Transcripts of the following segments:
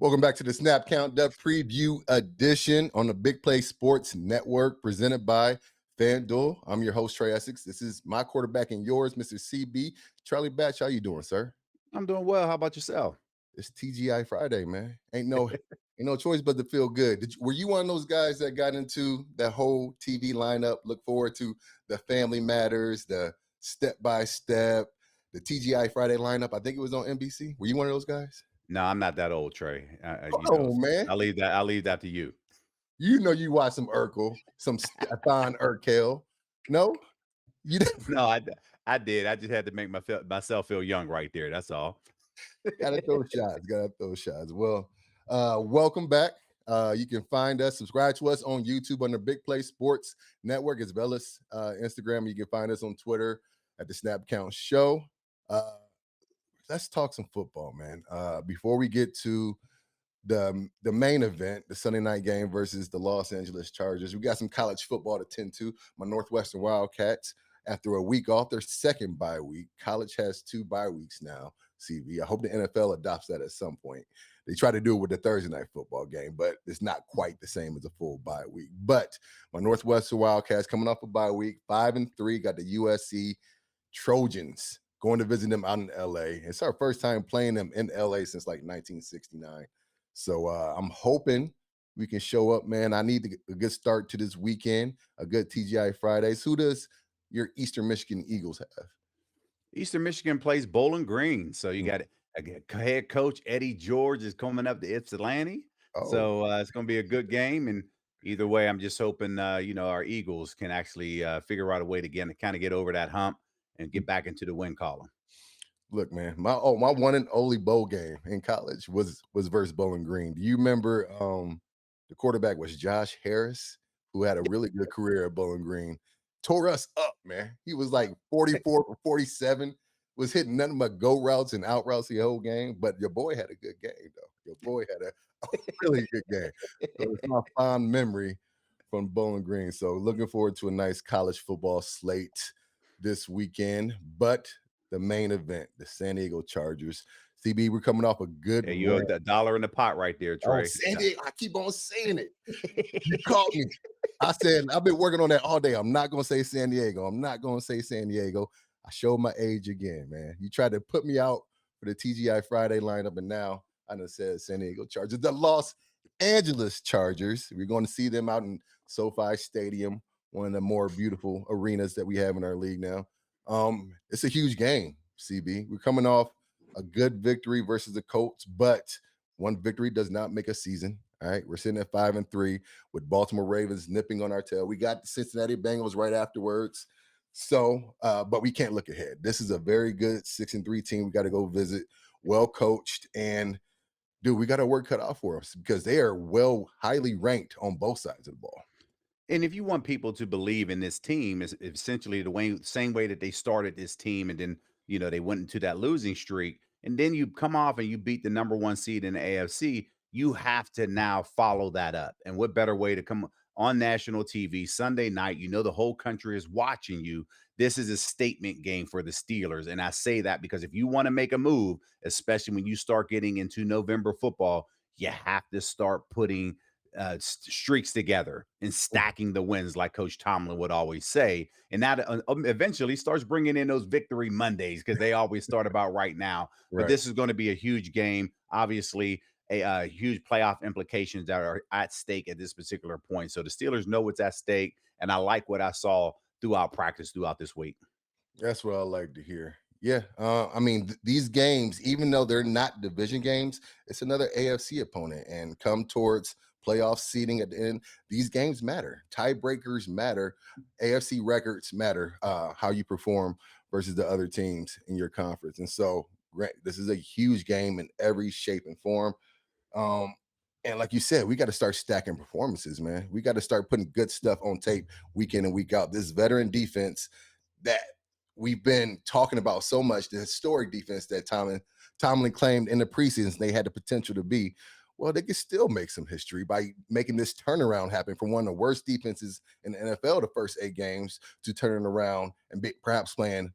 Welcome back to the Snap Count, the preview edition on the Big Play Sports Network, presented by FanDuel. I'm your host, Trai Essex. This is my quarterback and yours, Mr. CB. Charlie Batch, how you doing, sir? I'm doing well. How about yourself? It's TGI Friday, man. Ain't no choice but to feel good. Were you one of those guys that got into that whole TV lineup? Look forward to the Family Matters, the Step by Step, the TGI Friday lineup. I think it was on NBC. Were you one of those guys? No, I'm not that old, Trey. Oh man. I'll leave that to you. You know you watch some Urkel, some Stefan Urkel. No? You didn't. No, I did. I just had to make myself feel young right there. That's all. Gotta throw shots. Gotta throw shots. Well, welcome back. You can find us, subscribe to us on YouTube on the Big Play Sports Network, as well as Instagram. You can find us on Twitter at the Snap Count Show. Uh, let's talk some football, man. Before we get to the main event, the Sunday night game versus the Los Angeles Chargers, we got some college football to tend to. My Northwestern Wildcats, after a week off, their second bye week. College has 2 bye weeks now. CV. I hope the NFL adopts that at some point. They try to do it with the Thursday night football game, but it's not quite the same as a full bye week. But my Northwestern Wildcats coming off a bye week, 5-3, got the USC Trojans going to visit them out in LA. It's our first time playing them in LA since like 1969. So I'm hoping we can show up, man. I need a good start to this weekend, a good TGI Fridays. Who does your Eastern Michigan Eagles have? Eastern Michigan plays Bowling Green, so you Mm. got head coach Eddie George is coming up to Ypsilanti, Oh, so it's going to be a good game. And either way, I'm just hoping our Eagles can actually figure out a way to get over that hump and get back into the win column. look, man. My one and only bowl game in college was versus Bowling Green. Do you remember the quarterback was Josh Harris, who had a really good career at Bowling Green? Tore us up, man. He was like 44 for 47, was hitting nothing but go routes and out routes the whole game. But your boy had a good game, though. Your boy had a really good game. So it's my fond memory from Bowling Green. So looking forward to a nice college football slate this weekend. But the main event, the San Diego Chargers. CB, we're coming off a good Yeah, you win. owe the dollar in the pot right there, Oh, Trey. San Diego. I keep on saying it. You caught me. I said, I've been working on that all day. I'm not going to say San Diego. I'm not going to say San Diego. I showed my age again, man. You tried to put me out for the TGI Friday lineup, and now I done said San Diego Chargers. The Los Angeles Chargers. We're going to see them out in SoFi Stadium, one of the more beautiful arenas that we have in our league now. It's a huge game, CB. We're coming off a good victory versus the Colts, but one victory does not make a season. All right, we're sitting at 5-3 with Baltimore Ravens nipping on our tail. We got the Cincinnati Bengals right afterwards. So, but we can't look ahead. This is a very good 6-3 team. We got to go visit, well coached, and dude, we got our work cut out for us because they are highly ranked on both sides of the ball. And if you want people to believe in this team, is essentially same way that they started this team, and then they went into that losing streak, and then you come off and you beat the number one seed in the AFC. You have to now follow that up, and what better way to come on national TV Sunday night? The whole country is watching you. This is a statement game for the Steelers, and I say that because if you want to make a move, especially when you start getting into November football, you have to start putting streaks together and stacking the wins, like Coach Tomlin would always say. And that eventually starts bringing in those victory Mondays because they always start about right now. But Right. this is going to be a huge game. Obviously, a huge playoff implications that are at stake at this particular point. So the Steelers know what's at stake. And I like what I saw throughout practice throughout this week. That's what I like to hear. Yeah, I mean these games, even though they're not division games, it's another AFC opponent, and come towards playoff seeding at the end, these games matter. Tiebreakers matter. AFC records matter. How you perform versus the other teams in your conference, and so this is a huge game in every shape and form. Um, and like you said, we got to start stacking performances, man. We got to start putting good stuff on tape week in and week out. This veteran defense that we've been talking about so much, the historic defense that Tomlin claimed in the preseason they had the potential to be. Well, they could still make some history by making this turnaround happen from one of the worst defenses in the NFL the first 8 games to turning around and perhaps playing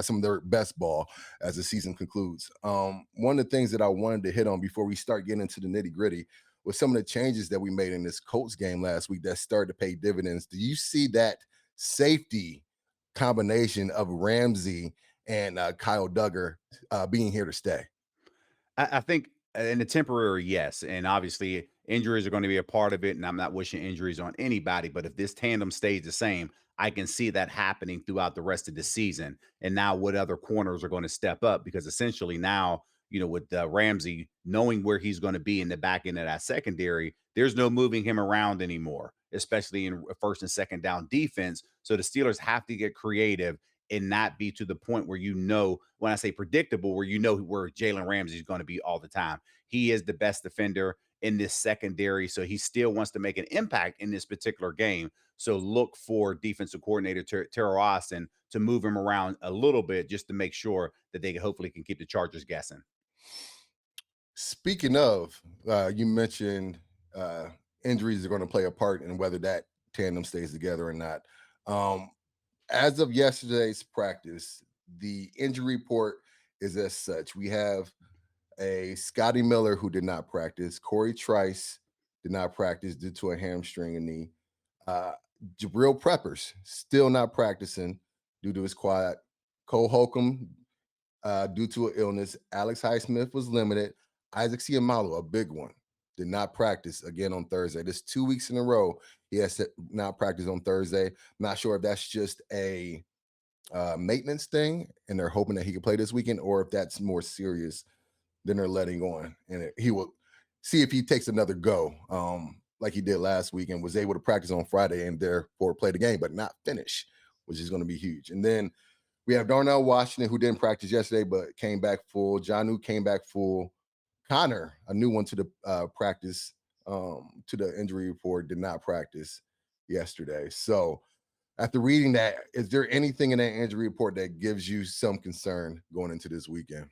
some of their best ball as the season concludes. One of the things that I wanted to hit on before we start getting into the nitty gritty was some of the changes that we made in this Colts game last week that started to pay dividends. Do you see that safety combination of Ramsey and Kyle Duggar being here to stay? I think in the temporary, yes, and obviously injuries are going to be a part of it, and I'm not wishing injuries on anybody. But if this tandem stays the same, I can see that happening throughout the rest of the season. And now, what other corners are going to step up? Because essentially now, with Ramsey knowing where he's going to be in the back end of that secondary, there's no moving him around anymore, especially in first and second down defense. So the Steelers have to get creative and not be to the point where when I say predictable, where where Jalen Ramsey is going to be all the time. He is the best defender in this secondary, so he still wants to make an impact in this particular game. So look for defensive coordinator Terrell Austin to move him around a little bit just to make sure that they hopefully can keep the Chargers guessing. Speaking of, you mentioned injuries are going to play a part in whether that tandem stays together or not. Um, as of yesterday's practice, the injury report is as such. We have a Scotty Miller who did not practice. Corey Trice did not practice due to a hamstring and knee. Uh, Jabril Preppers still not practicing due to his quad. Cole Holcomb due to an illness. Alex Highsmith was limited. Isaac Siamalo, a big one, did not practice again on Thursday. This 2 weeks in a row, he has not practiced on Thursday. Not sure if that's just a maintenance thing and they're hoping that he can play this weekend, or if that's more serious than they're letting on. And he will see if he takes another go, like he did last week, and was able to practice on Friday and therefore play the game, but not finish, which is going to be huge. And then we have Darnell Washington, who didn't practice yesterday, but came back full. Jonnu came back full. Connor, a new one to the practice, to the injury report, did not practice yesterday. So after reading that, is there anything in that injury report that gives you some concern going into this weekend?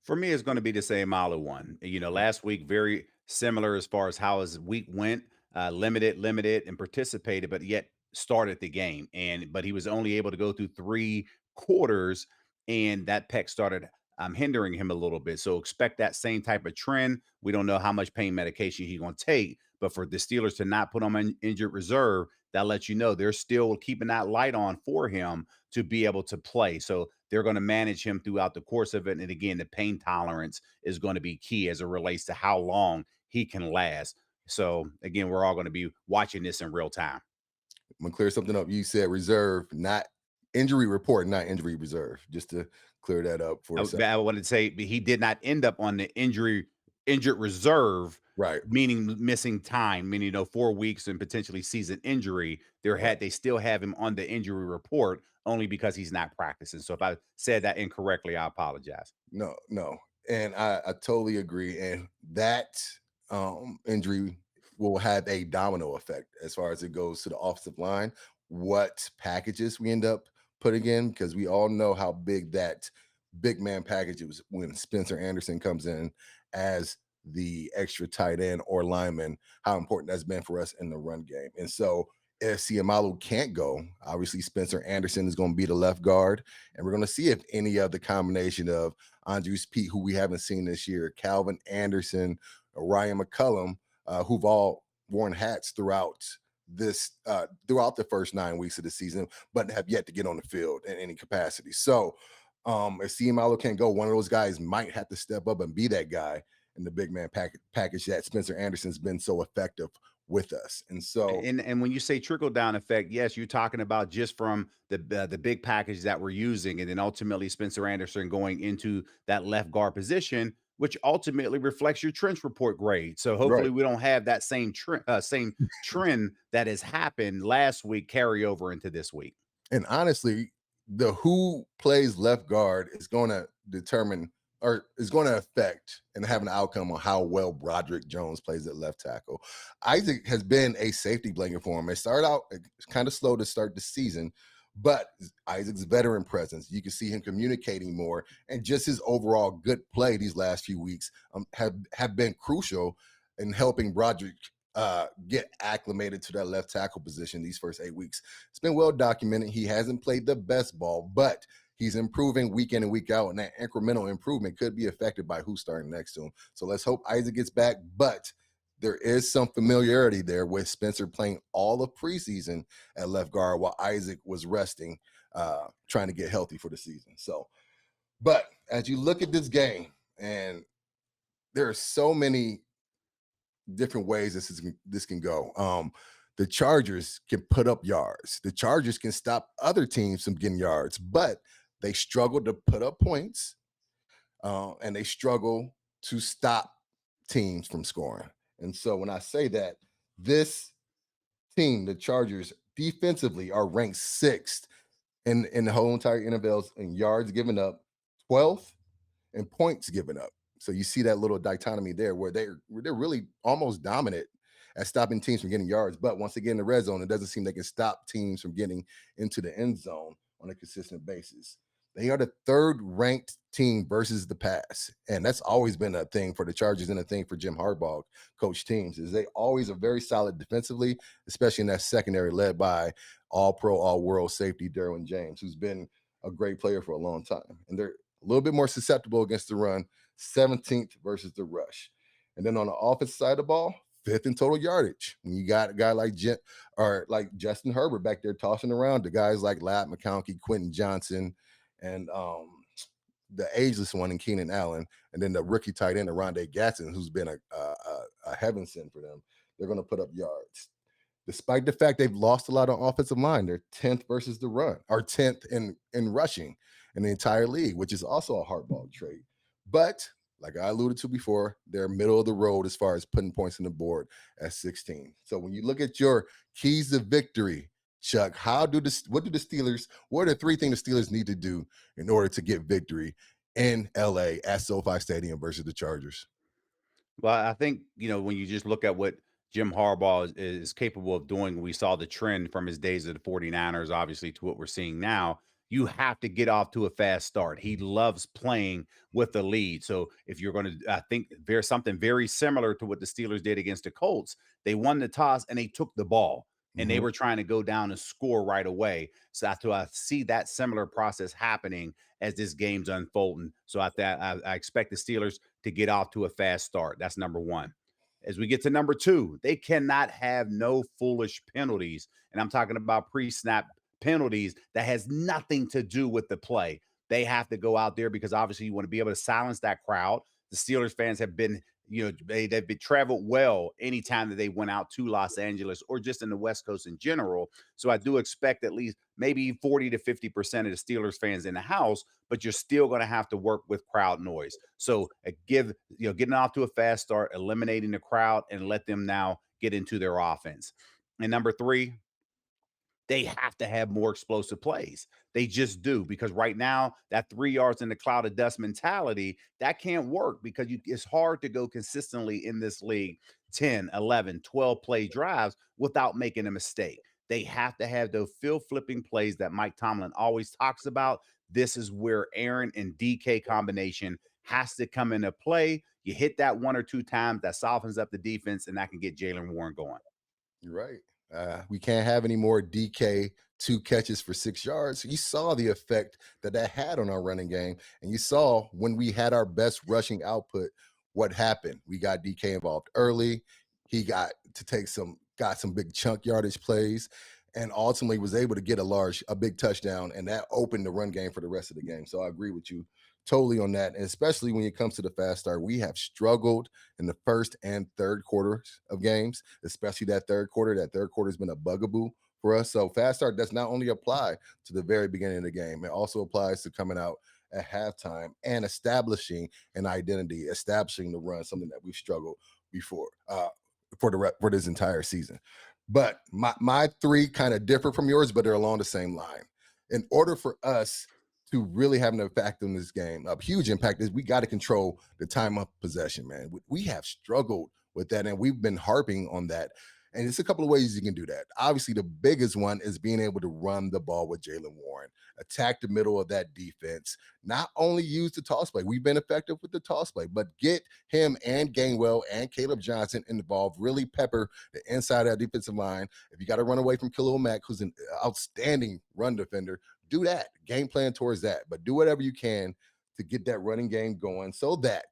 For me, it's going to be the same Malu one. Last week, very similar as far as how his week went. Limited, and participated, but yet started the game. But he was only able to go through 3 quarters, and that pec started hindering him a little bit. So expect that same type of trend. We don't know how much pain medication he's going to take, but for the Steelers to not put him on injured reserve, that lets you know they're still keeping that light on for him to be able to play. So they're going to manage him throughout the course of it. And again, the pain tolerance is going to be key as it relates to how long he can last. So again, we're all going to be watching this in real time. I'm gonna clear something up. You said reserve, not injury report, not injury reserve. Just to clear that up for a second. I wanted to say he did not end up on the injured reserve, Right. meaning missing time, meaning 4 weeks and potentially season injury. Right. They still have him on the injury report only because he's not practicing. So if I said that incorrectly, I apologize. No, no. And I totally agree. And that injury will have a domino effect as far as it goes to the offensive line, what packages we end up putting in, because we all know how big that big man package is when Spencer Anderson comes in as the extra tight end or lineman, how important that's been for us in the run game. And so if Siamalu can't go, obviously Spencer Anderson is going to be the left guard. And we're going to see if any of the combination of Andrews Pete, who we haven't seen this year, Calvin Anderson, Ryan McCullum, who've all worn hats throughout throughout the first 9 weeks of the season, but have yet to get on the field in any capacity. So if Siamalu can't go, one of those guys might have to step up and be that guy in the big man package that Spencer Anderson's been so effective with us. And so And when you say trickle down effect, yes, you're talking about just from the big package that we're using, and then ultimately Spencer Anderson going into that left guard position, which ultimately reflects your trench report grade. So hopefully right. we don't have that same trend that has happened last week carry over into this week. And honestly, the who plays left guard is going to determine or is going to affect and have an outcome on how well Broderick Jones plays at left tackle. Isaac has been a safety blanket for him. It started out kind of slow to start the season, but Isaac's veteran presence, you can see him communicating more, and just his overall good play these last few weeks have been crucial in helping Broderick get acclimated to that left tackle position these first 8 weeks. It's been well documented. He hasn't played the best ball, but he's improving week in and week out, and that incremental improvement could be affected by who's starting next to him. So let's hope Isaac gets back, but there is some familiarity there with Spencer playing all of preseason at left guard while Isaac was resting, trying to get healthy for the season. So, but as you look at this game, and there are so many different ways this can go. The Chargers can put up yards. The Chargers can stop other teams from getting yards, but they struggle to put up points, and they struggle to stop teams from scoring. And so when I say that, this team, the Chargers, defensively are ranked sixth in the whole entire NFL in yards given up, 12th and points given up. So you see that little dichotomy there where they're really almost dominant at stopping teams from getting yards. But once they get in the red zone, it doesn't seem they can stop teams from getting into the end zone on a consistent basis. They are the third ranked team versus the pass. And that's always been a thing for the Chargers and a thing for Jim Harbaugh coach teams is they always are very solid defensively, especially in that secondary led by all pro, all world safety Derwin James, who's been a great player for a long time. And they're a little bit more susceptible against the run, 17th versus the rush. And then on the offensive side of the ball, fifth in total yardage. When you got a guy like Justin Herbert back there tossing around, the guys like Ladd McConkey, Quentin Johnson, and the ageless one in Keenan Allen, and then the rookie tight end, Rondé Gatson, who's been a heaven sent for them. They're going to put up yards. Despite the fact they've lost a lot on offensive line, they're 10th versus the run, or 10th in rushing in the entire league, which is also a Harbaugh trait. But like I alluded to before, they're middle of the road as far as putting points on the board at 16. So when you look at your keys to victory, Chuck, what are the three things the Steelers need to do in order to get victory in LA at SoFi Stadium versus the Chargers? Well, I think, when you just look at what Jim Harbaugh is capable of doing, we saw the trend from his days at the 49ers, obviously, to what we're seeing now. You have to get off to a fast start. He loves playing with the lead. So if you're going to, I think there's something very similar to what the Steelers did against the Colts. They won the toss and they took the ball and they Mm-hmm. were trying to go down and score right away. So I see that similar process happening as this game's unfolding. So I expect the Steelers to get off to a fast start. That's number one. As we get to number two, they cannot have no foolish penalties. And I'm talking about pre-snap penalties that has nothing to do with the play. They have to go out there because obviously you want to be able to silence that crowd. The Steelers fans have been, they've been traveled well anytime that they went out to Los Angeles or just in the West Coast in general. So I do expect at least maybe 40 to 50% of the Steelers fans in the house, but you're still going to have to work with crowd noise. So getting off to a fast start, eliminating the crowd, and let them now get into their offense. And number three, they have to have more explosive plays. They just do, because right now that 3 yards in the cloud of dust mentality, that can't work because it's hard to go consistently in this league 10, 11, 12 play drives without making a mistake. They have to have those field flipping plays that Mike Tomlin always talks about. This is where Aaron and DK combination has to come into play. You hit that one or two times, that softens up the defense, and that can get Jalen Warren going. You're right. We can't have any more DK 2 catches for 6 yards. You saw the effect that had on our running game, and you saw when we had our best rushing output, what happened. We got DK involved early. He got some big chunk yardage plays, and ultimately was able to get a big touchdown, and that opened the run game for the rest of the game. So I agree with you totally on that, and especially when it comes to the fast start. We have struggled in the first and third quarters of games, especially that third quarter. That third quarter has been a bugaboo for us. So fast start does not only apply to the very beginning of the game, it also applies to coming out at halftime and establishing an identity, establishing the run, something that we've struggled before for this entire season. But my three kind of differ from yours, but they're along the same line. In order for us to really have an impact on this game, a huge impact, is we got to control the time of possession, man. We have struggled with that, and we've been harping on that. And it's a couple of ways you can do that. Obviously, the biggest one is being able to run the ball with Jalen Warren, attack the middle of that defense, not only use the toss play. We've been effective with the toss play, but get him and Gainwell and Caleb Johnson involved, really pepper the inside of that defensive line. If you got to run away from Khalil Mack, who's an outstanding run defender, Do that. Game plan towards that. But do whatever you can to get that running game going so that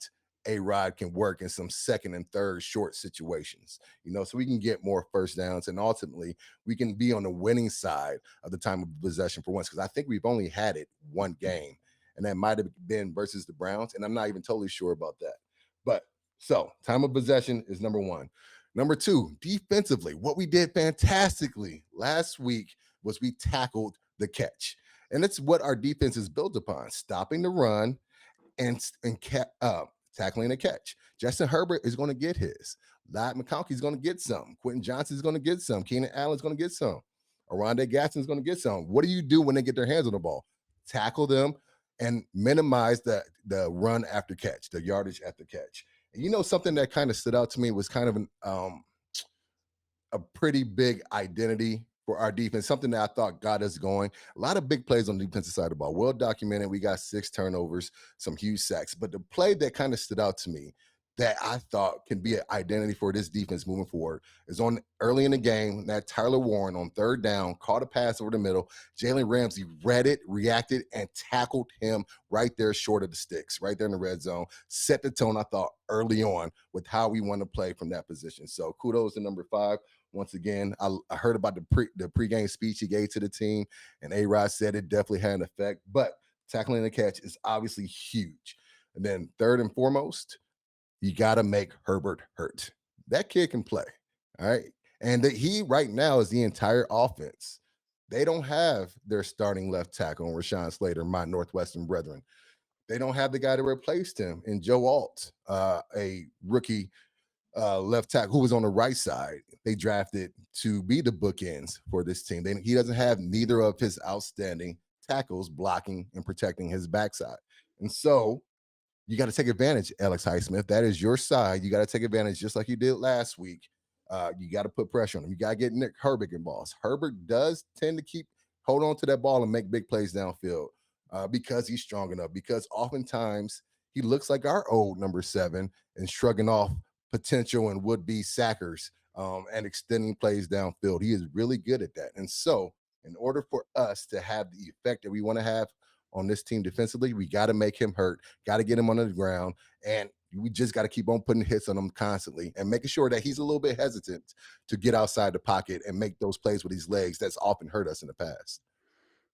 A-Rod can work in some second and third short situations, so we can get more first downs and ultimately we can be on the winning side of the time of possession for once. Because I think we've only had it one game, and that might have been versus the Browns, and I'm not even totally sure about that. But so time of possession is number one. Number two, defensively, what we did fantastically last week was we tackled the catch. And it's what our defense is built upon: stopping the run and tackling the catch. Justin Herbert is going to get his. Ladd McConkey is going to get some. Quentin Johnson is going to get some. Keenan Allen is going to get some. Aronde Gaston is going to get some. What do you do when they get their hands on the ball? Tackle them and minimize the run after catch, the yardage after catch. And something that kind of stood out to me was kind of a pretty big identity for our defense, something that I thought got us going. A lot of big plays on the defensive side of the ball. Well documented. We got 6 turnovers, some huge sacks. But the play that kind of stood out to me that I thought can be an identity for this defense moving forward is on early in the game that Tyler Warren on third down caught a pass over the middle. Jalen Ramsey read it, reacted, and tackled him right there short of the sticks, right there in the red zone. Set the tone, I thought, early on with how we want to play from that position. So kudos to number 5. Once again, I heard about the pregame speech he gave to the team, and A-Rod said it definitely had an effect. But tackling the catch is obviously huge. And then third and foremost, you got to make Herbert hurt. That kid can play. All right. And he right now is the entire offense. They don't have their starting left tackle, Rashawn Slater, my Northwestern brethren. They don't have the guy that replaced him in Joe Alt, a rookie left tackle who was on the right side. They drafted to be the bookends for this team. He doesn't have neither of his outstanding tackles blocking and protecting his backside. And so you got to take advantage, Alex Highsmith. That is your side. You got to take advantage just like you did last week. You got to put pressure on him. You got to get Nick Herbert involved. Herbert does tend to hold on to that ball and make big plays downfield because he's strong enough. Because oftentimes he looks like our old number 7 and shrugging off potential and would-be sackers and extending plays downfield. He is really good at that. And so in order for us to have the effect that we want to have on this team defensively, we got to make him hurt, got to get him on the ground, and we just got to keep on putting hits on him constantly and making sure that he's a little bit hesitant to get outside the pocket and make those plays with his legs that's often hurt us in the past.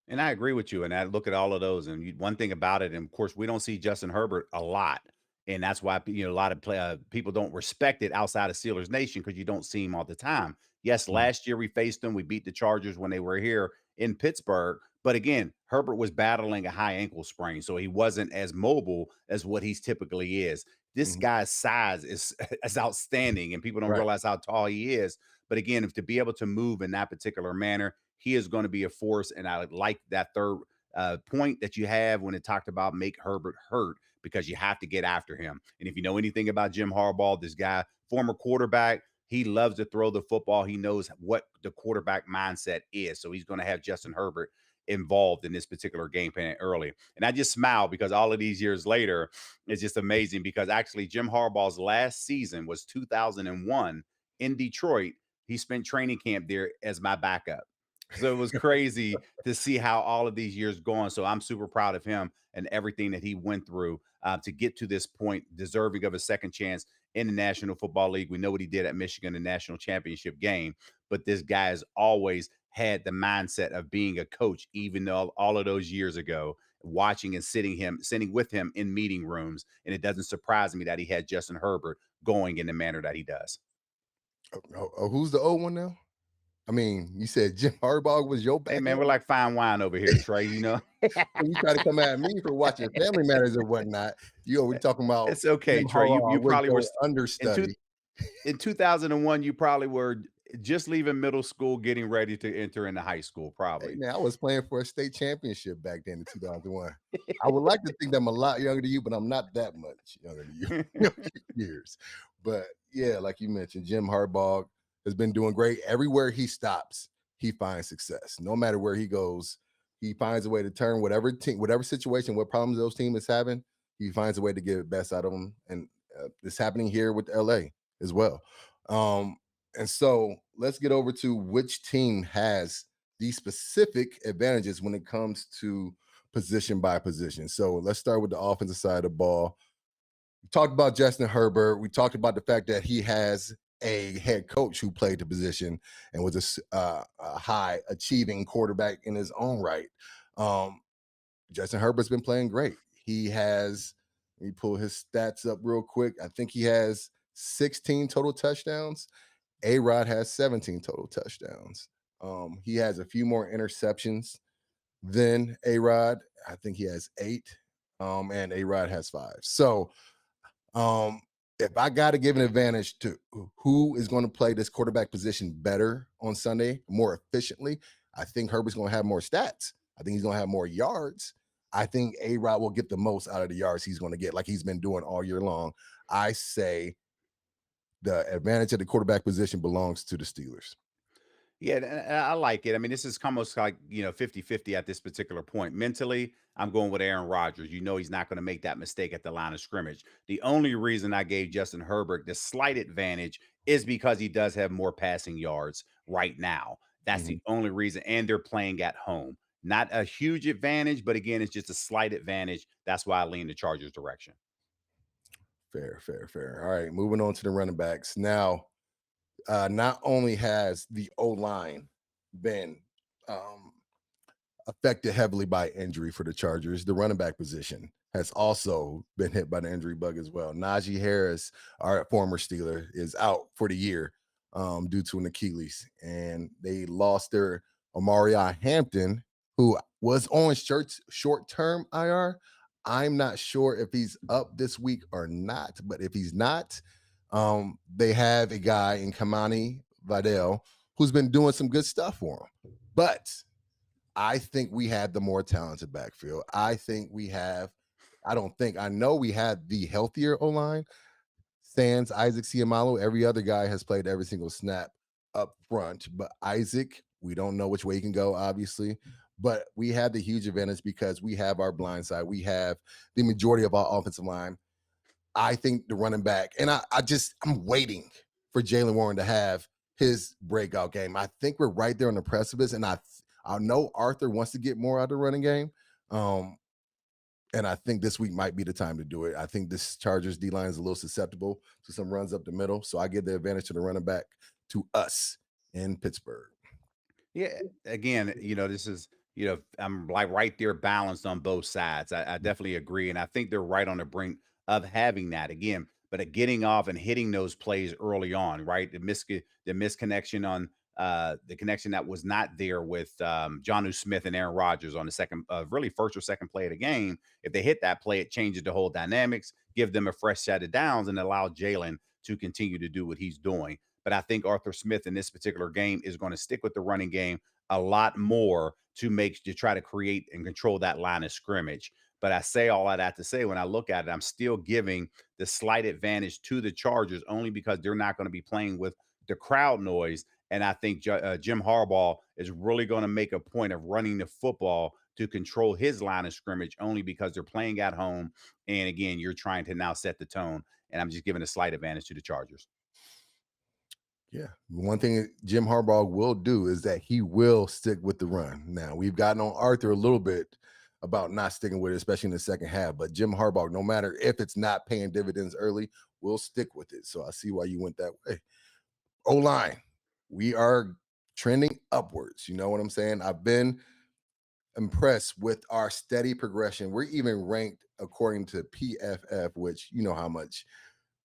And I agree with you. And I look at all of those. And one thing about it, and of course, we don't see Justin Herbert a lot. And that's why a lot of people don't respect it outside of Steelers Nation because you don't see him all the time. Yes, Mm. last year we faced them. We beat the Chargers when they were here in Pittsburgh. But again, Herbert was battling a high ankle sprain, so he wasn't as mobile as what he's typically is. This Mhm. guy's size is outstanding, and people don't Right. realize how tall he is. But again, if to be able to move in that particular manner, he is going to be a force. And I like that third point that you have when it talked about make Herbert hurt because you have to get after him. And if you know anything about Jim Harbaugh, this guy, former quarterback, he loves to throw the football. He knows what the quarterback mindset is. So he's going to have Justin Herbert involved in this particular game plan early. And I just smile because all of these years later, it's just amazing because actually Jim Harbaugh's last season was 2001 in Detroit. He spent training camp there as my backup. So it was crazy to see how all of these years gone. So I'm super proud of him and everything that he went through to get to this point, deserving of a second chance in the National Football League. We know what he did at Michigan, the national championship game, but this guy has always had the mindset of being a coach, even though all of those years ago, watching and sitting with him in meeting rooms. And it doesn't surprise me that he had Justin Herbert going in the manner that he does. Who's the old one now? I mean, you said Jim Harbaugh was your Hey man, we're backup. like fine wine over here, Trey. You know, When you try to come at me for watching Family Matters or whatnot, we talking about it's okay, Jim Trey. You Harbaugh was probably were your in two understudy. in 2001. You probably were just leaving middle school, getting ready to enter into high school. Hey Probably. man, I was playing for a state championship back then in 2001. I would like to think that I'm a lot younger than you, but I'm not that much younger than you. A few years. But yeah, like you mentioned, Jim Harbaugh has been doing great. Everywhere he stops, he finds success. No matter where he goes, he finds a way to turn whatever team, whatever situation, what problems those team is having, he finds a way to get the best out of them. And it's happening here with LA as well. And so let's get over to which team has the specific advantages when it comes to position by position. So let's start with the offensive side of the ball. We talked about Justin Herbert. We talked about the fact that he has a head coach who played the position and was a high achieving quarterback in his own right. Um, Justin Herbert's been playing great. He has, let me pull his stats up real quick. I think he has 16 total touchdowns. A Rod has 17 total touchdowns. He has a few more interceptions than A Rod. I think he has 8, and A Rod has 5. So, um, if I got to give an advantage to who is going to play this quarterback position better on Sunday, more efficiently, I think Herbert's going to have more stats. I think he's going to have more yards. I think A Rod will get the most out of the yards he's going to get, like he's been doing all year long. I say the advantage of the quarterback position belongs to the Steelers. Yeah, and I like it. I mean, this is almost like, 50-50 at this particular point. Mentally, I'm going with Aaron Rodgers. You know he's not going to make that mistake at the line of scrimmage. The only reason I gave Justin Herbert the slight advantage is because he does have more passing yards right now. That's the Mhm. only reason. And they're playing at home. Not a huge advantage, but again, it's just a slight advantage. That's why I lean the Chargers direction. Fair, fair, fair. All right, moving on to the running backs. Now, not only has the O line been um, affected heavily by injury for the Chargers, the running back position has also been hit by the injury bug as well. Najee Harris, our former Steeler, is out for the year due to an Achilles, and they lost their Omari Hampton, who was on short-term IR. I'm not sure if he's up this week or not, but if he's not, they have a guy in Kamani Vidal who's been doing some good stuff for him. But I think we had the more talented backfield. I don't think, I know we had the healthier O line. Sans, Isaac Siamalo, every other guy has played every single snap up front. But Isaac, we don't know which way he can go, obviously. But we had the huge advantage because we have our blind side. We have the majority of our offensive line. I think the running back, and I'm waiting for Jalen Warren to have his breakout game. I think we're right there on the precipice, and I know Arthur wants to get more out of the running game. Um, and I think this week might be the time to do it. I think this Chargers D line is a little susceptible to some runs up the middle. So I give the advantage to the running back to us in Pittsburgh. Yeah, again, this is, I'm like right there balanced on both sides. I definitely agree. And I think they're right on the brink of having that again, but getting off and hitting those plays early on, right? The misconnection on the connection that was not there with Johnu Smith and Aaron Rodgers on the second, really first or second play of the game. If they hit that play, it changes the whole dynamics, give them a fresh set of downs, and allow Jalen to continue to do what he's doing. But I think Arthur Smith in this particular game is going to stick with the running game a lot more to try to create and control that line of scrimmage. But I say all of that to say, when I look at it, I'm still giving the slight advantage to the Chargers only because they're not going to be playing with the crowd noise. And I think Jim Harbaugh is really going to make a point of running the football to control his line of scrimmage only because they're playing at home. And again, you're trying to now set the tone. And I'm just giving a slight advantage to the Chargers. Yeah. One thing Jim Harbaugh will do is that he will stick with the run. Now, we've gotten on Arthur a little bit about not sticking with it, especially in the second half. But Jim Harbaugh, no matter if it's not paying dividends early, will stick with it. So I see why you went that way. O line, we are trending upwards. You know what I'm saying? I've been impressed with our steady progression. We're even ranked according to PFF, which you know how much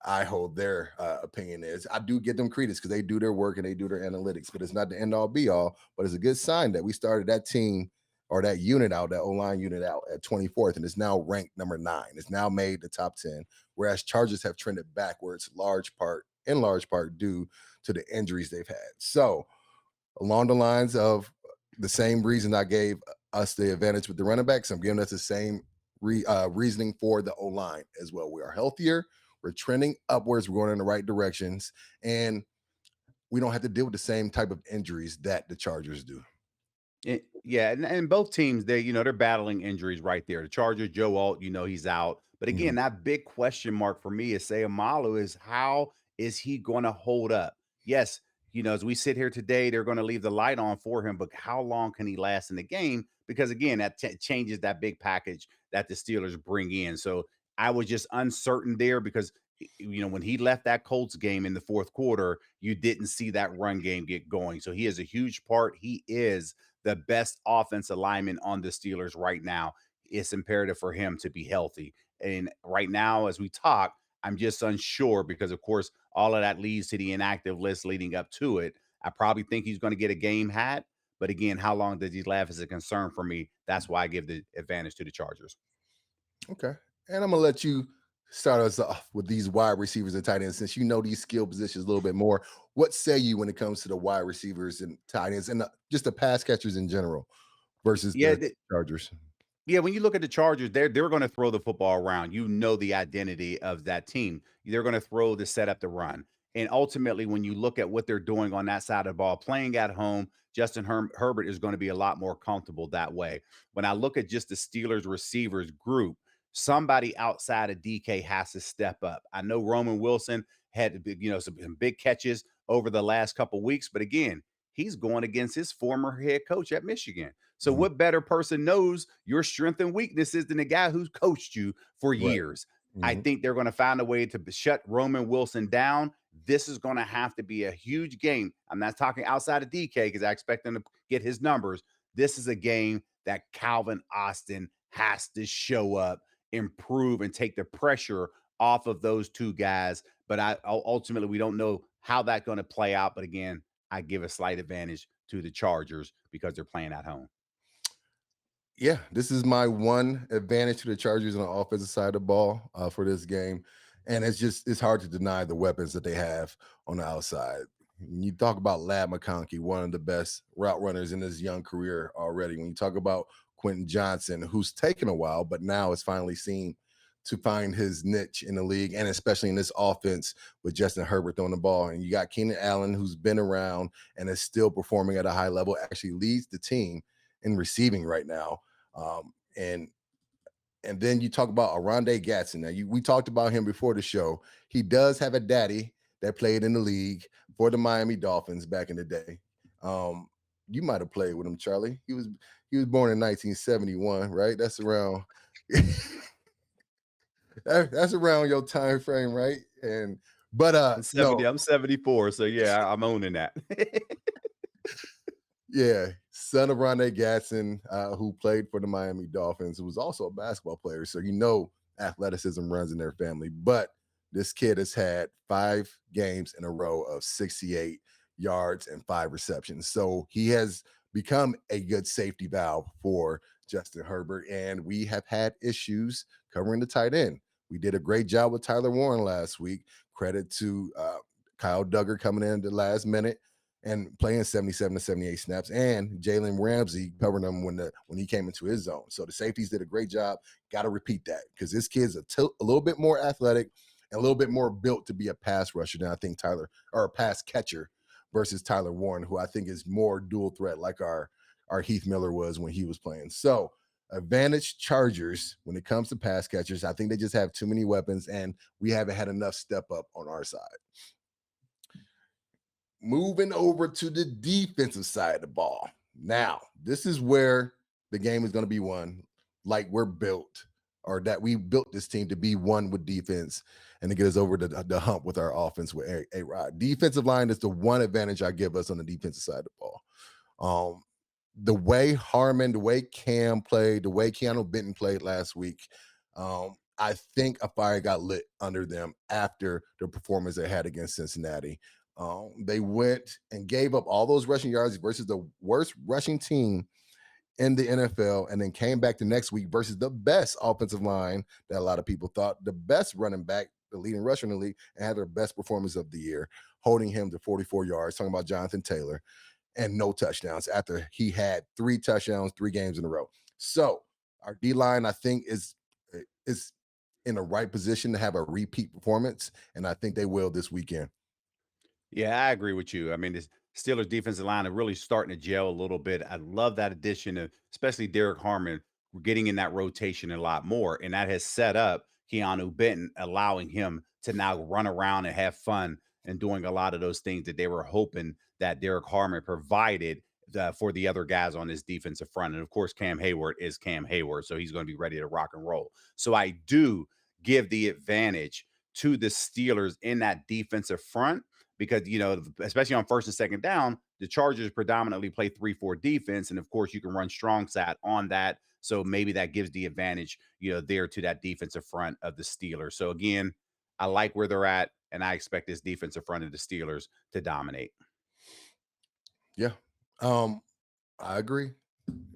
I hold their opinion is. I do give them credence because they do their work and they do their analytics, but it's not the end all be all. But it's a good sign that we started that team or that unit out, that O line unit out at 24th, and it's now ranked number 9. It's now made the top 10, whereas Chargers have trended backwards, in large part due to the injuries they've had. So, along the lines of the same reason I gave us the advantage with the running backs, I'm giving us the same reasoning for the O line as well. We are healthier. We're trending upwards. We're going in the right directions. And we don't have to deal with the same type of injuries that the Chargers do. Yeah, and both teams they're battling injuries right there. The Chargers, Joe Alt, he's out. But again, Mhm. that big question mark for me is Sayamalu is how is he going to hold up? Yes, as we sit here today, they're going to leave the light on for him, but how long can he last in the game? Because again, that changes that big package that the Steelers bring in. So I was just uncertain there because when he left that Colts game in the fourth quarter, you didn't see that run game get going. So he is a huge part. He is the best offensive lineman on the Steelers right now. It's imperative for him to be healthy. And right now, as we talk, I'm just unsure because, of course, all of that leads to the inactive list leading up to it. I probably think he's going to get a game hat. But again, how long does he last is a concern for me. That's why I give the advantage to the Chargers. Okay. And I'm gonna let you start us off with these wide receivers and tight ends, since you know these skill positions a little bit more. What say you when it comes to the wide receivers and tight ends and just the pass catchers in general versus Yeah, the Chargers? yeah, when you look at the Chargers, they're going to throw the football around. You know the identity of that team. They're going to throw to set up the run. And ultimately, when you look at what they're doing on that side of the ball, playing at home, Justin Herbert is going to be a lot more comfortable that way. When I look at just the Steelers receivers group, somebody outside of DK has to step up. I know Roman Wilson had some big catches over the last couple weeks, but again, he's going against his former head coach at Michigan. So, Mhm. what better person knows your strength and weaknesses than the guy who's coached you for Right. years? I Mhm. think they're going to find a way to shut Roman Wilson down. This is going to have to be a huge game. I'm not talking outside of DK because I expect them to get his numbers. This is a game that Calvin Austin has to show up, improve, and take the pressure off of those two guys. But ultimately, we don't know how that's going to play out. But again, I give a slight advantage to the Chargers because they're playing at home. Yeah, this is my one advantage to the Chargers on the offensive side of the ball for this game. And it's hard to deny the weapons that they have on the outside. When you talk about Lad McConkey, one of the best route runners in his young career already. When you talk about Quentin Johnson, who's taken a while, but now is finally seen to find his niche in the league, and especially in this offense with Justin Herbert throwing the ball. And you got Keenan Allen, who's been around and is still performing at a high level, actually leads the team in receiving right now. Um, and then you talk about Aronde Gatson. Now, we talked about him before the show. He does have a daddy that played in the league for the Miami Dolphins back in the day. You might have played with him, Charlie. He was born in 1971, right? That's around that's around your time frame, right? And but no, I'm 74, so yeah, I'm owning that. yeah, son of Rondé Gatson, who played for the Miami Dolphins, who was also a basketball player. So athleticism runs in their family. But this kid has had 5 games in a row of 68 yards and 5 receptions. So he has become a good safety valve for Justin Herbert. And we have had issues covering the tight end. We did a great job with Tyler Warren last week. Credit to Kyle Duggar coming in at the last minute and playing 77 to 78 snaps, and Jalen Ramsey covering them when he came into his zone. So the safeties did a great job. Got to repeat that because this kid's a little bit more athletic and a little bit more built to be a pass rusher than I think Tyler, or a pass catcher versus Tyler Warren, who I think is more dual threat like our Heath Miller was when he was playing. So advantage Chargers when it comes to pass catchers. I think they just have too many weapons, and we haven't had enough step up on our side. Moving over to the defensive side of the ball. Now, this is where the game is going to be won like we're built, or that we built this team to be one with defense and to get us over the hump with our offense with A-Rod. Defensive line is the one advantage I give us on the defensive side of the ball. The way Harmon, the way Cam played, the way Keanu Benton played last week, I think a fire got lit under them after the performance they had against Cincinnati. They went and gave up all those rushing yards versus the worst rushing team in the NFL, and then came back the next week versus the best offensive line that a lot of people thought, the best running back, the leading rusher in the league, and had their best performance of the year, holding him to 44 yards. Talking about Jonathan Taylor, and no touchdowns after he had 3 touchdowns 3 games in a row. So our D line, I think, is in the right position to have a repeat performance, and I think they will this weekend. Yeah, I agree with you. I mean, this Steelers defensive line are really starting to gel a little bit. I love that addition of especially Derek Harmon getting in that rotation a lot more. And that has set up Keanu Benton, allowing him to now run around and have fun and doing a lot of those things that they were hoping that Derek Harmon provided for the other guys on this defensive front. And of course, Cam Hayward is Cam Hayward, so he's going to be ready to rock and roll. So I do give the advantage to the Steelers in that defensive front because, especially on first and second down, the Chargers predominantly play 3-4 defense. And of course, you can run strong side on that. So maybe that gives the advantage, there to that defensive front of the Steelers. So again, I like where they're at, and I expect this defensive front of the Steelers to dominate. Yeah. Um, I agree.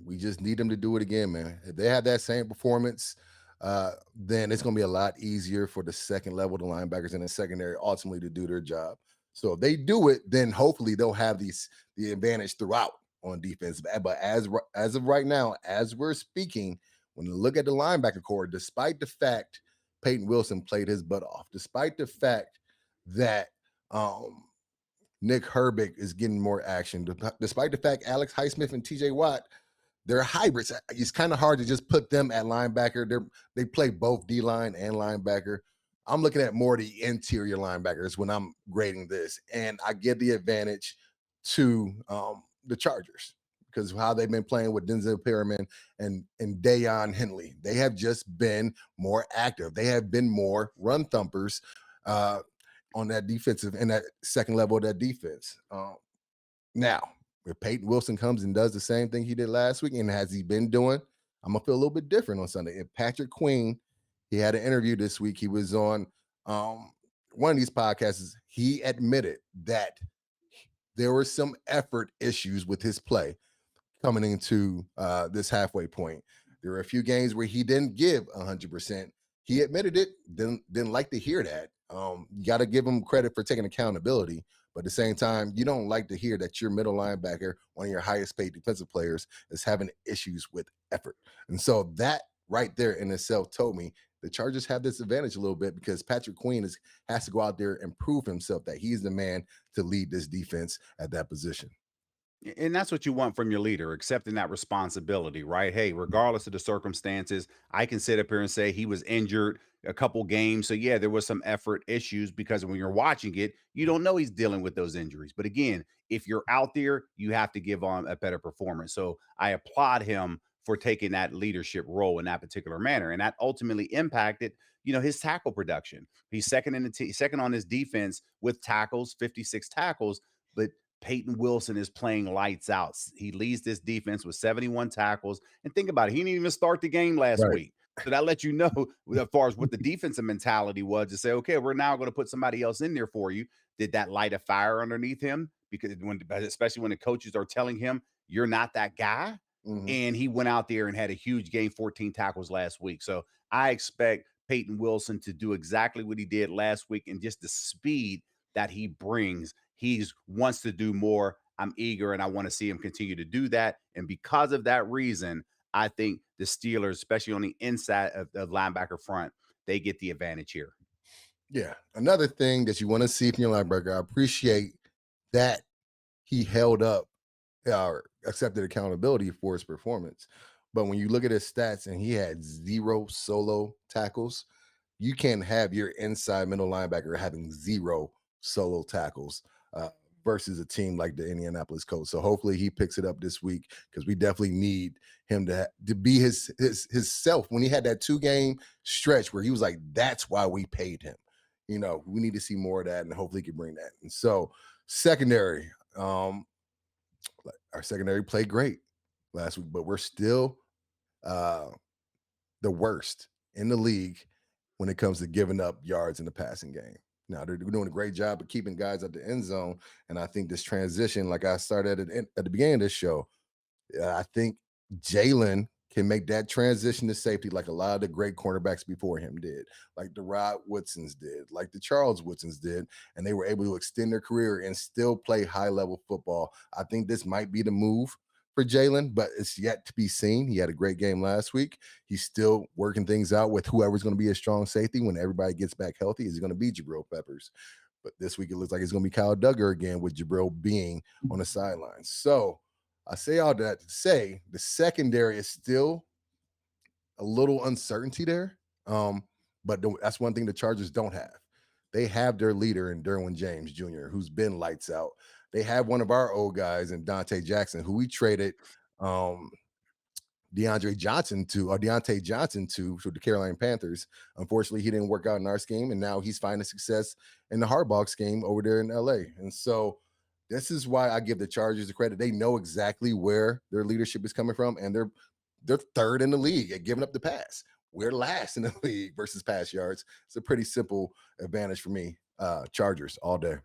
We just need them to do it again, man. If they have that same performance, then it's going to be a lot easier for the second level, the linebackers and the secondary, ultimately to do their job. So if they do it, then hopefully they'll have the advantage throughout on defense. But as of right now, as we're speaking, when you look at the linebacker core, despite the fact Peyton Wilson played his butt off, despite the fact that Nick Herbig is getting more action, despite the fact Alex Highsmith and TJ Watt, they're hybrids. It's kind of hard to just put them at linebacker. They play both D line and linebacker. I'm looking at more the interior linebackers when I'm grading this, and I give the advantage to the Chargers because of how they've been playing with Denzel Perryman and Dayon Henley. They have just been more active. They have been more run thumpers on that defensive and that second level of that defense. Now, if Peyton Wilson comes and does the same thing he did last week, and has he been doing, I'm gonna feel a little bit different on Sunday. If Patrick Queen, he had an interview this week. He was on one of these podcasts. He admitted that there were some effort issues with his play coming into this halfway point. There were a few games where he didn't give 100%. He admitted it. Didn't like to hear that. You got to give him credit for taking accountability, but at the same time, you don't like to hear that your middle linebacker, one of your highest paid defensive players, is having issues with effort. And so that right there in itself told me the Chargers have this advantage a little bit because Patrick Queen has to go out there and prove himself that he's the man to lead this defense at that position. And that's what you want from your leader, accepting that responsibility, right? Hey, regardless of the circumstances, I can sit up here and say he was injured a couple games. So, yeah, there was some effort issues because when you're watching it, you don't know he's dealing with those injuries. But again, if you're out there, you have to give on a better performance. So, I applaud him for taking that leadership role in that particular manner. And that ultimately impacted, his tackle production. He's second on his defense with tackles, 56 tackles. But Peyton Wilson is playing lights out. He leads this defense with 71 tackles. And think about it, he didn't even start the game last Right. week. So that lets you know as far as what the defensive mentality was to say, okay, we're now going to put somebody else in there for you. Did that light a fire underneath him? Because especially when the coaches are telling him you're not that guy. Mhm. And he went out there and had a huge game, 14 tackles last week. So I expect Peyton Wilson to do exactly what he did last week and just the speed that he brings. He wants to do more. I'm eager and I want to see him continue to do that. And because of that reason, I think the Steelers, especially on the inside of the linebacker front, they get the advantage here. Yeah. Another thing that you want to see from your linebacker, I appreciate that he held up or accepted accountability for his performance. But when you look at his stats and he had 0 solo tackles, you can't have your inside middle linebacker having 0 solo tackles uh, versus a team like the Indianapolis Colts. So hopefully he picks it up this week because we definitely need him to be his self. When he had that 2-game stretch where he was like, "That's why we paid him." We need to see more of that, and hopefully he can bring that. And so secondary, our secondary played great last week, but we're still uh, the worst in the league when it comes to giving up yards in the passing game. Now they're doing a great job of keeping guys at the end zone, and I think this transition, like I started at the beginning of this show, I think Jalen can make that transition to safety like a lot of the great cornerbacks before him did, like the Rod Woodsons did, like the Charles Woodsons did, and they were able to extend their career and still play high level football. I think this might be the move for Jalen, but it's yet to be seen. He had a great game last week. He's still working things out with whoever's going to be a strong safety when everybody gets back healthy. Is it going to be Jabril Peppers? But this week it looks like it's going to be Kyle Duggar again with Jabril being on the sidelines. So I say all that to say the secondary is still a little uncertainty there. But that's one thing the Chargers don't have. They have their leader in Derwin James Jr., who's been lights out. They have one of our old guys in Dante Jackson, who we traded um, Deontay Johnson to the Carolina Panthers. Unfortunately, he didn't work out in our scheme, and now he's finding success in the Harbaugh scheme over there in LA. And so this is why I give the Chargers the credit. They know exactly where their leadership is coming from, and they're third in the league at giving up the pass. We're last in the league versus pass yards. It's a pretty simple advantage for me. Chargers all day.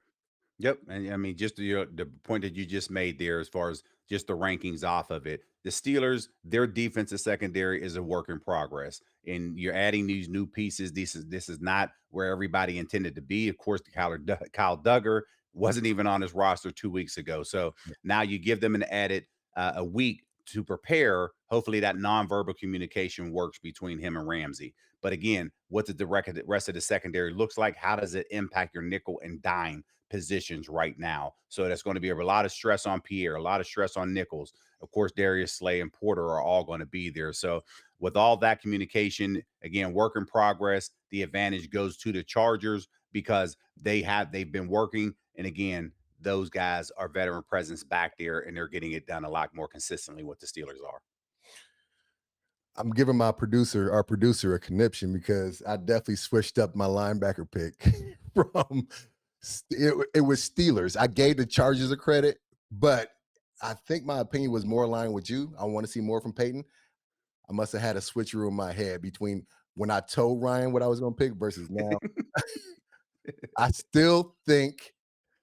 Yep, and I mean, just the point that you just made there, as far as just the rankings off of it, the Steelers, their defensive secondary is a work in progress, and you're adding these new pieces. This is not where everybody intended to be. Of course, Kyle Duggar wasn't even on his roster 2 weeks ago, so now you give them an added a week to prepare. Hopefully, that nonverbal communication works between him and Ramsey. But again, what did the rest of the secondary looks like? How does it impact your nickel and dime positions right now? So that's going to be a lot of stress on Pierre, a lot of stress on Nichols. Of course, Darius Slay and Porter are all going to be there. So with all that communication, again, work in progress, the advantage goes to the Chargers because they've been working. And again, those guys are veteran presence back there, and they're getting it done a lot more consistently what the Steelers are. I'm giving our producer, a conniption because I definitely switched up my linebacker pick from it was Steelers. I gave the Chargers a credit, but I think my opinion was more aligned with you. I want to see more from Peyton. I must have had a switcheroo in my head between when I told Ryan what I was going to pick versus now. I still think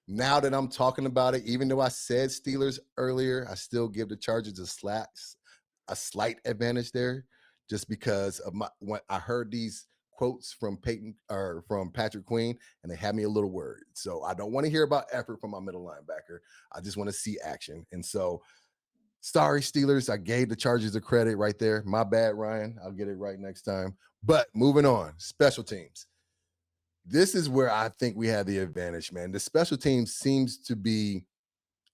now that I'm talking about it, even though I said Steelers earlier, I still give the Chargers a slight advantage there, just because of when I heard these quotes from Peyton or from Patrick Queen, and they had me a little worried. So I don't want to hear about effort from my middle linebacker. I just want to see action. And so, sorry, Steelers, I gave the Chargers a credit right there. My bad, Ryan. I'll get it right next time. But moving on, special teams. This is where I think we have the advantage, man. The special team seems to be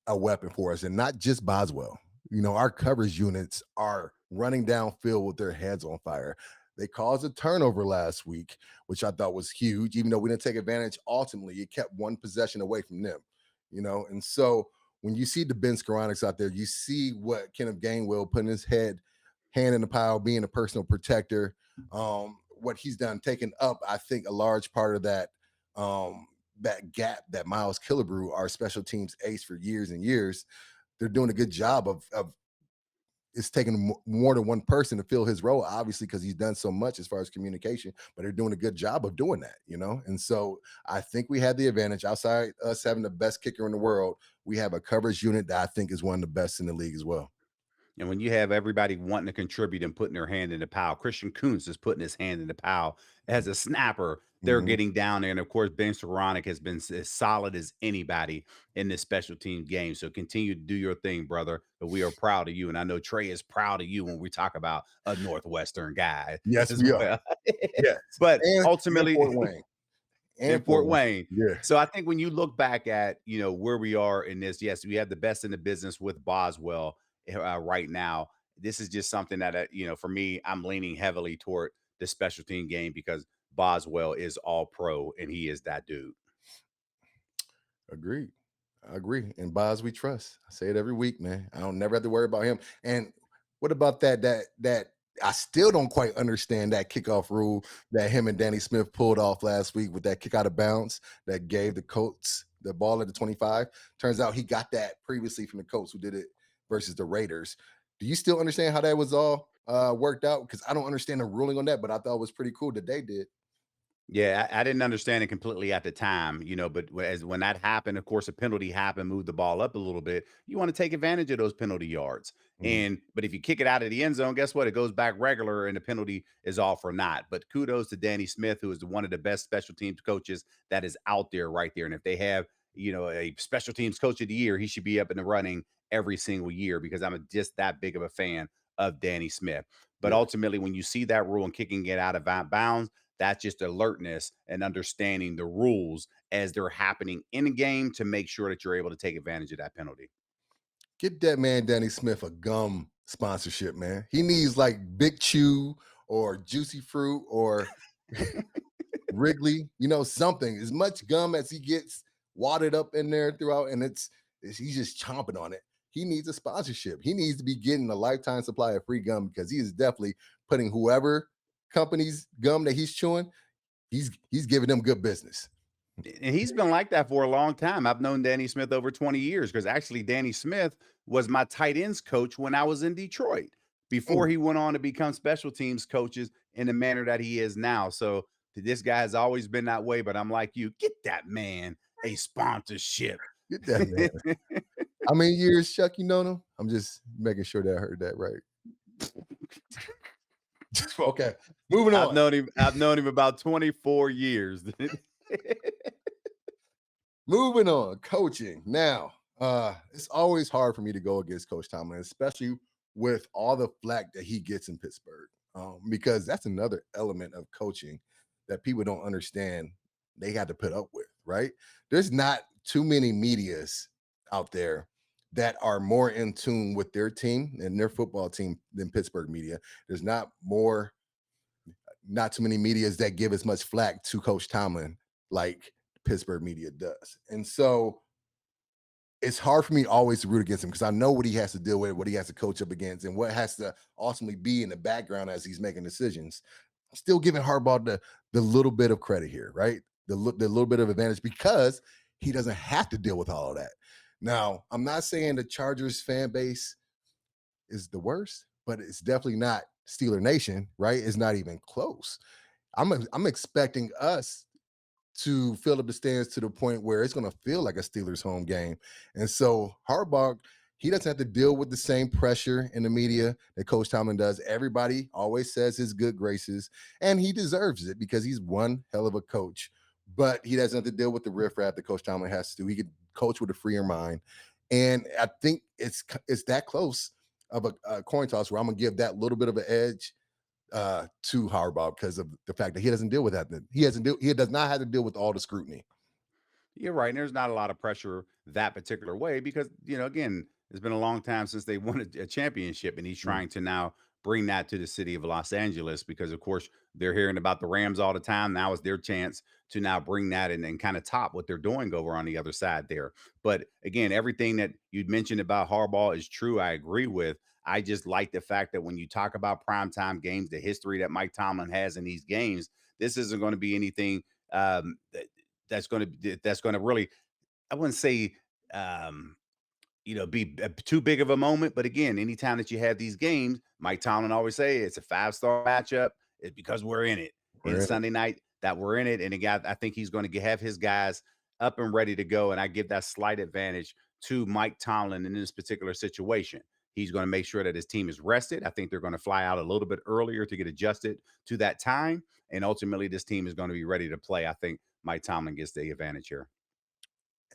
a weapon for us, and not just Boswell. Our coverage units are running downfield with their heads on fire. They caused a turnover last week, which I thought was huge, even though we didn't take advantage. Ultimately, it kept one possession away from them. And so when you see the Ben Skoronix out there, you see what Kenneth Gainwell putting his hand in the pile, being a personal protector. What he's done, taking up, I think, a large part of that gap that Miles Killebrew, our special teams ace for years and years, they're doing a good job of it's taking more than one person to fill his role, obviously, because he's done so much as far as communication, but they're doing a good job of doing that. And so I think we had the advantage. Outside us having the best kicker in the world, we have a coverage unit that I think is one of the best in the league as well. And when you have everybody wanting to contribute and putting their hand in the pile, Christian Kuntz is putting his hand in the pile as a snapper. They're Mhm. getting down there, and of course, Ben Saronic has been as solid as anybody in this special team game. So continue to do your thing, brother. But we are proud of you, and I know Trey is proud of you when we talk about a Northwestern guy Yes, as we are. well. Yes. But And Fort ultimately, Wayne. in And Fort Fort Wayne. Wayne. Yeah. So I think when you look back at where we are in this, yes, we have the best in the business with Boswell right now. This is just something that for me, I'm leaning heavily toward the special team game because Boswell is all pro and he is that dude. Agreed. I agree. And Boz, we trust. I say it every week, man. I don't never have to worry about him. And what about that I still don't quite understand that kickoff rule that him and Danny Smith pulled off last week with that kick out of bounds that gave the Colts the ball at the 25. Turns out he got that previously from the Colts who did it versus the Raiders. Do you still understand how that was all worked out? Because I don't understand the ruling on that, but I thought it was pretty cool that they did. Yeah, I didn't understand it completely at the time, but as when that happened, of course, a penalty happened, moved the ball up a little bit. You want to take advantage of those penalty yards. Mhm. But if you kick it out of the end zone, guess what? It goes back regular and the penalty is all for naught. But kudos to Danny Smith, who is one of the best special teams coaches that is out there right there. And if they have, a special teams coach of the year, he should be up in the running every single year because I'm just that big of a fan of Danny Smith. But Yeah. ultimately, when you see that rule and kicking it out of bounds, that's just alertness and understanding the rules as they're happening in a game to make sure that you're able to take advantage of that penalty. Get that man Danny Smith a gum sponsorship, man. He needs like Big Chew or Juicy Fruit or Wrigley, something. As much gum as he gets wadded up in there throughout, and he's just chomping on it. He needs a sponsorship. He needs to be getting a lifetime supply of free gum because he is definitely putting whoever company's gum that he's chewing, he's giving them good business. And he's been like that for a long time. I've known Danny Smith over 20 years because actually Danny Smith was my tight ends coach when I was in Detroit before Mm, he went on to become special teams coaches in the manner that he is now. So this guy has always been that way, but I'm like you, get that man a sponsorship. get that man. How many years, Chuck, you known him? I'm just making sure that I heard that right. Okay, moving on. I've known him about 24 years. Moving on, coaching. Now, it's always hard for me to go against Coach Tomlin, especially with all the flack that he gets in Pittsburgh, because that's another element of coaching that people don't understand they had to put up with, right? There's not too many medias out there that are more in tune with their team and their football team than Pittsburgh media. There's not too many medias that give as much flack to Coach Tomlin like Pittsburgh media does. And so it's hard for me always to root against him because I know what he has to deal with, what he has to coach up against, and what has to ultimately be in the background as he's making decisions. Still giving Harbaugh the little bit of credit here, right? The little bit of advantage because he doesn't have to deal with all of that. Now, I'm not saying the Chargers fan base is the worst, but it's definitely not Steeler Nation, right? It's not even close. I'm expecting us to fill up the stands to the point where it's going to feel like a Steelers home game. And so Harbaugh, he doesn't have to deal with the same pressure in the media that Coach Tomlin does. Everybody always says his good graces, and he deserves it because he's one hell of a coach. But he doesn't have to deal with the riffraff that Coach Tomlin has to do. He could coach with a freer mind. And I think it's that close of a coin toss where I'm going to give that little bit of an edge to Harbaugh because of the fact that he doesn't deal with that. He does not have to deal with all the scrutiny. You're right. And there's not a lot of pressure that particular way because, again, it's been a long time since they won a championship, and he's Mm. trying to now bring that to the city of Los Angeles because, of course, they're hearing about the Rams all the time. Now is their chance to now bring that and kind of top what they're doing over on the other side there. But again, everything that you'd mentioned about Harbaugh is true. I agree with. I just like the fact that when you talk about primetime games, the history that Mike Tomlin has in these games, this isn't going to be anything that's going to really, I wouldn't say um be too big of a moment, but again, anytime that you have these games, Mike Tomlin always say it's a five-star matchup. It's because we're in it. We're And in it. Sunday night that we're in it, and again, I think he's going to have his guys up and ready to go, and I give that slight advantage to Mike Tomlin in this particular situation. He's going to make sure that his team is rested. I think they're going to fly out a little bit earlier to get adjusted to that time, and ultimately this team is going to be ready to play. I think Mike Tomlin gets the advantage here.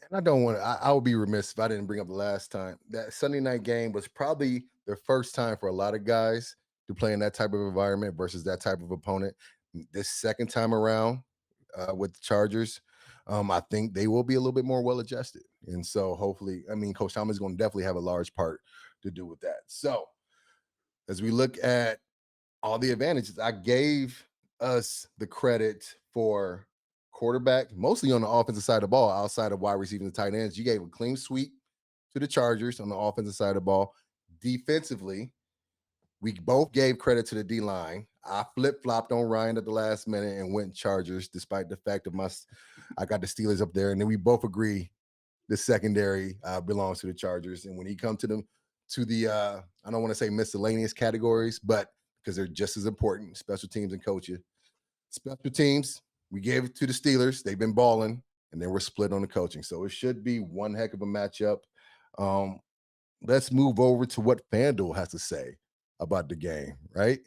And I don't want to. I would be remiss if I didn't bring up the last time that Sunday night game was probably the first time for a lot of guys to play in that type of environment versus that type of opponent. This second time around with the Chargers, I think they will be a little bit more well adjusted, and so hopefully, I mean, Coach Thomas is going to definitely have a large part to do with that. So as we look at all the advantages. I gave us the credit for quarterback, mostly on the offensive side of the ball, outside of wide receiving the tight ends. You gave a clean sweep to the Chargers on the offensive side of the ball. Defensively, we both gave credit to the D line. I flip flopped on Ryan at the last minute and went Chargers, despite the fact of I got the Steelers up there, and then we both agree the secondary belongs to the Chargers. And when he come to the I don't want to say miscellaneous categories, but because they're just as important, special teams and coaches. Special teams, we gave it to the Steelers. They've been balling, and then we're split on the coaching. So it should be one heck of a matchup. Um, let's move over to what FanDuel has to say about the game, right?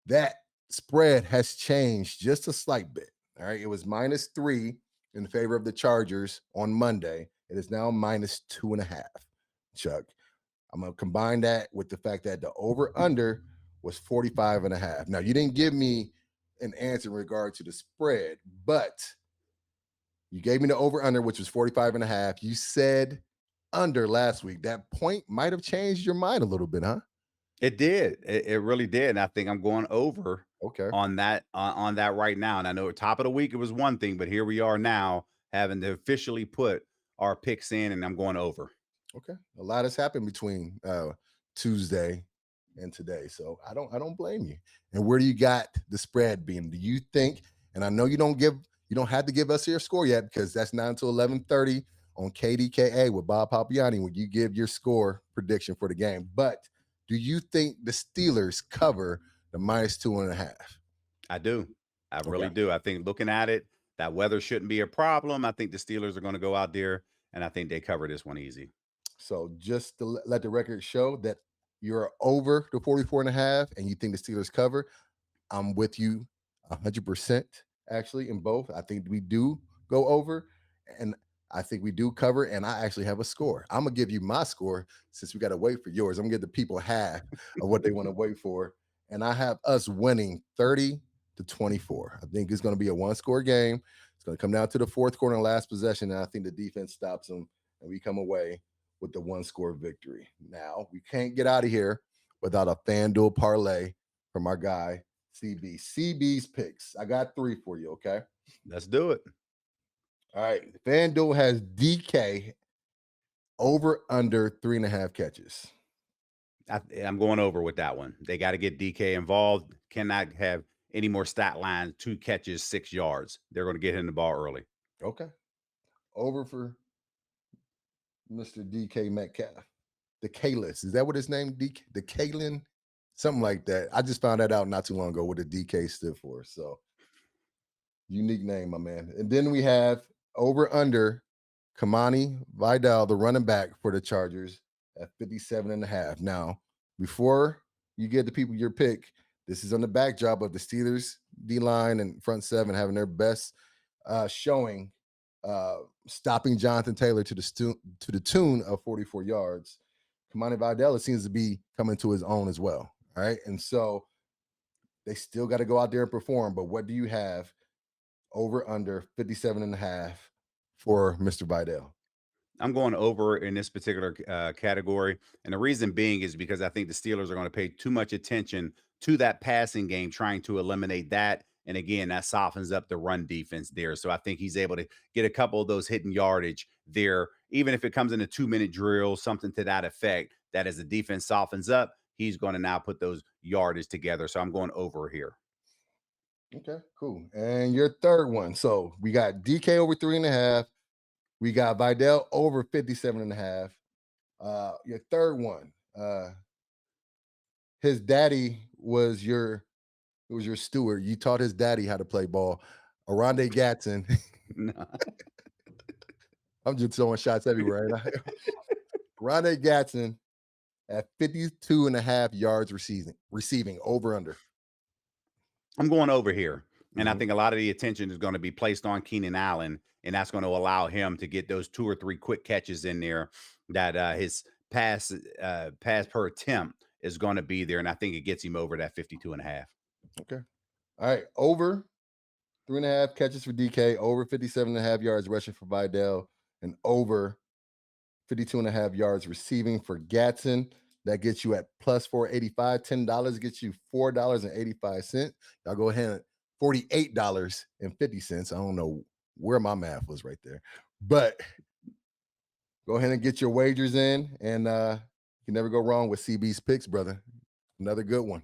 That spread has changed just a slight bit. All right. It was -3 in favor of the Chargers on Monday. It is now -2.5. Chuck, I'm going to combine that with the fact that the over under was 45.5. Now, you didn't give me an answer in regard to the spread, but you gave me the over under, which was 45.5. You said under last week. That point might have changed your mind a little bit, huh? It did. It really did. And I think I'm going over Okay. on that right now. And I know at top of the week it was one thing, but here we are now having to officially put our picks in, and I'm going over. Okay. A lot has happened between Tuesday and today. So I don't blame you. And where do you got the spread being? Do you think, and I know you don't have to give us your score yet because that's not until 11:30 on KDKA with Bob Papiani when you give your score prediction for the game. But do you think the Steelers cover the -2.5? I do. I Okay. really do. I think looking at it, that weather shouldn't be a problem. I think the Steelers are going to go out there and I think they cover this one easy. So just to let the record show that you're over the 44.5 and you think the Steelers cover. I'm with you 100% actually in both. I think we do go over and I think we do cover. And I actually have a score. I'm going to give you my score since we got to wait for yours. I'm going to give the people half of what they want to wait for. And I have us winning 30-24. I think it's going to be a one score game. It's going to come down to the fourth quarter and last possession. And I think the defense stops them and we come away with the one score victory. Now, we can't get out of here without a FanDuel parlay from our guy CB. CB's picks. I got three for you. Okay. Let's do it. All right. FanDuel has DK over under 3.5 catches. I'm going over with that one. They got to get DK involved. Cannot have any more stat lines, 2 catches, 6 yards. They're going to get him the ball early. Okay. Over for Mr. DK Metcalf. The Kalis. Is that what his name? DK, the Kalen? Something like that. I just found that out not too long ago what the DK stood for. So unique name, my man. And then we have over under Kamani Vidal, the running back for the Chargers, at 57.5. Now, before you get the people your pick, this is on the backdrop of the Steelers D line and front seven having their best showing, stopping Jonathan Taylor to the tune of 44 yards. Kamani Vidal seems to be coming to his own as well. All right. And so they still got to go out there and perform. But what do you have over under 57.5 for Mr. Vidal? I'm going over in this particular category. And the reason being is because I think the Steelers are going to pay too much attention to that passing game, trying to eliminate that. And again, that softens up the run defense there. So I think he's able to get a couple of those hidden yardage there, even if it comes in a 2 minute drill, something to that effect, that as the defense softens up, he's going to now put those yardage together. So I'm going over here. Okay, cool. And your third one. So we got DK over 3.5. We got Vidal over 57.5. Your third one. His daddy was your steward. You taught his daddy how to play ball. Aronde Gatson. I'm just throwing shots everywhere. Right? Aronde Gatson at 52.5 yards receiving over under. I'm going over here. And I Mhm. think a lot of the attention is going to be placed on Keenan Allen, and that's going to allow him to get those 2 or 3 quick catches in there. That his pass per attempt is going to be there, and I think it gets him over that 52 and a half. Okay. All right. Over 3.5 catches for DK, over 57.5 yards rushing for Vidal, and over 52.5 yards receiving for Gatson. That gets you at plus 485. $10 gets you $4.85. Y'all go ahead, $48.50. I don't know where my math was right there. But go ahead and get your wagers in. And you can never go wrong with CB's picks, brother. Another good one.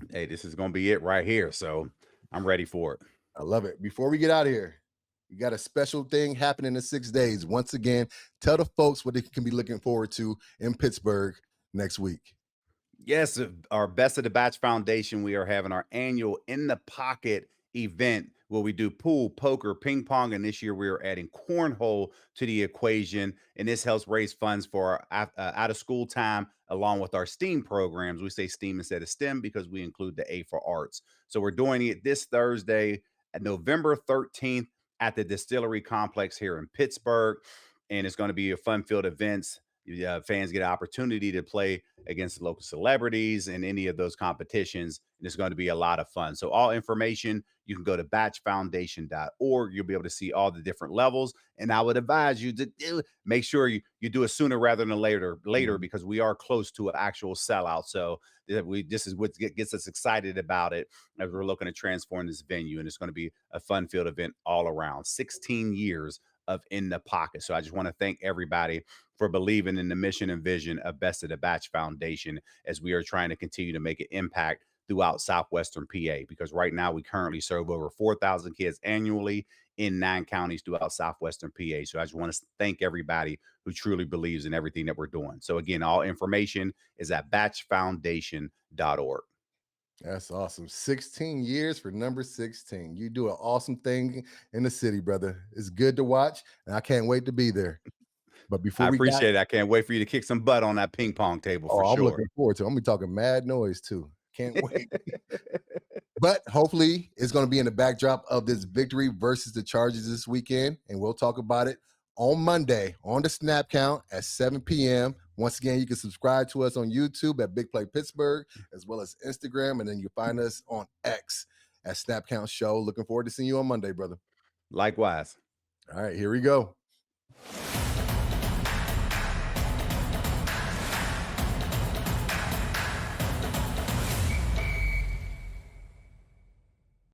Hey, this is going to be it right here. So I'm ready for it. I love it. Before we get out of here, we got a special thing happening in 6 days. Once again, tell the folks what they can be looking forward to in Pittsburgh next week. Yes, our Best of the Batch Foundation, we are having our annual In the Pocket event where we do pool, poker, ping pong, and this year we are adding cornhole to the equation, and this helps raise funds for our out of school time along with our STEAM programs. We say STEAM instead of STEM because we include the A for arts. So we're doing it this Thursday, November 13th at the Distillery Complex here in Pittsburgh, and it's going to be a fun-filled event. Fans get an opportunity to play against local celebrities in any of those competitions. And it's going to be a lot of fun. So, all information, you can go to batchfoundation.org. You'll be able to see all the different levels. And I would advise you to make sure you do it sooner rather than later, Mhm. because we are close to an actual sellout. So, this is what gets us excited about it as we're looking to transform this venue. And it's going to be a fun field event all around. 16 years of In the Pocket. So I just want to thank everybody for believing in the mission and vision of Best of the Batch Foundation as we are trying to continue to make an impact throughout Southwestern PA. Because right now we currently serve over 4,000 kids annually in 9 counties throughout Southwestern PA. So I just want to thank everybody who truly believes in everything that we're doing. So again, all information is at batchfoundation.org. That's awesome. 16 years for number 16. You do an awesome thing in the city, brother. It's good to watch, and I can't wait to be there. But before I we got appreciate it. I can't wait for you to kick some butt on that ping pong table for oh, I'm sure. looking forward to it. I'm gonna be talking mad noise too. Can't wait. But hopefully it's going to be in the backdrop of this victory versus the Chargers this weekend. And we'll talk about it on Monday on the Snap Count at 7 p.m. Once again, you can subscribe to us on YouTube at Big Play Pittsburgh, as well as Instagram. And then you find us on X at Snap Count Show. Looking forward to seeing you on Monday, brother. Likewise. All right, here we go.